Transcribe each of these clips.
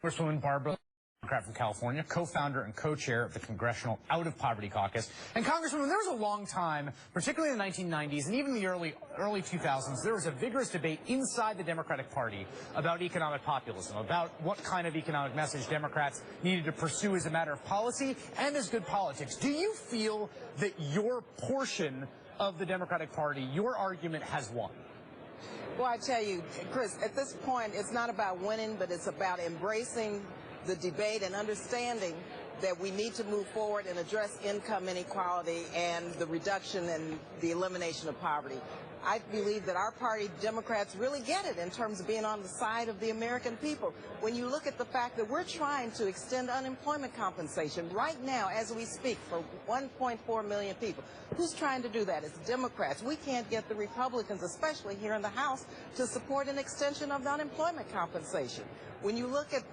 Congresswoman Barbara, Democrat from California, co-founder and co-chair of the Congressional Out of Poverty Caucus. And Congresswoman, there was a long time, particularly in the 1990s and even the early 2000s, there was a vigorous debate inside the Democratic Party about economic populism, about what kind of economic message Democrats needed to pursue as a matter of policy and as good politics. Do you feel that your portion of the Democratic Party, your argument has won? Well, I tell you, Chris, at this point, it's not about winning, but it's about embracing the debate and understanding that we need to move forward and address income inequality and the reduction and the elimination of poverty. I believe that our party, Democrats, really get it in terms of being on the side of the American people. When you look at the fact that we're trying to extend unemployment compensation right now as we speak for 1.4 million people. Who's trying to do that? It's Democrats. We can't get the Republicans, especially here in the House, to support an extension of the unemployment compensation. When you look at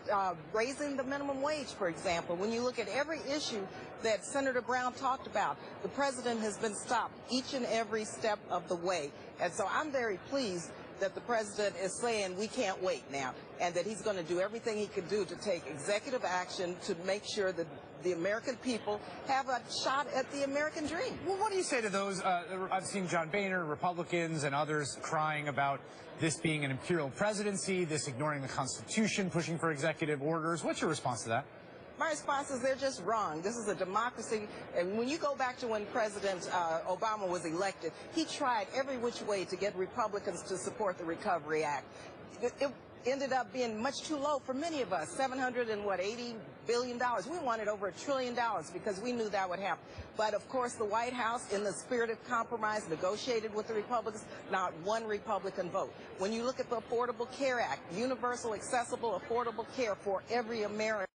raising the minimum wage, for example, when you look at every issue that Senator Brown talked about, the president has been stopped each and every step of the way. And so I'm very pleased that the president is saying we can't wait now, and that he's going to do everything he can do to take executive action to make sure that the American people have a shot at the American dream. Well, what do you say to those? I've seen John Boehner, Republicans, and others crying about this being an imperial presidency, this ignoring the Constitution, pushing for executive orders. What's your response to that? My response is they're just wrong. This is a democracy. And when you go back to when President Obama was elected, he tried every which way to get Republicans to support the Recovery Act. It ended up being much too low for many of us, $780 billion. We wanted over $1 trillion because we knew that would happen. But, of course, the White House, in the spirit of compromise, negotiated with the Republicans, not one Republican vote. When you look at the Affordable Care Act, universal, accessible, affordable care for every American,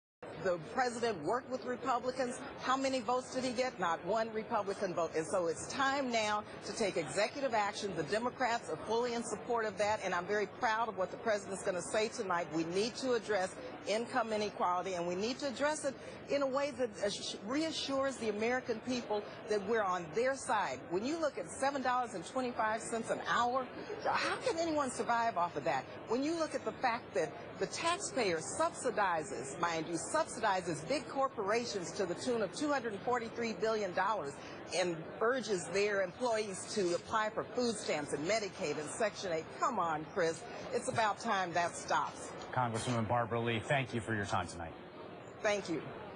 the president worked with Republicans. How many votes did he get? Not one Republican vote. And so it's time now to take executive action. The Democrats are fully in support of that, and I'm very proud of what the president's going to say tonight. We need to address income inequality, and we need to address it in a way that reassures the American people that we're on their side. When you look at $7.25 an hour, how can anyone survive off of that? When you look at the fact that the taxpayer subsidizes, mind you, subsidizes big corporations to the tune of $243 billion and urges their employees to apply for food stamps and Medicaid and Section 8. Come on, Chris. It's about time that stops. Congresswoman Barbara Lee, thank you for your time tonight. Thank you.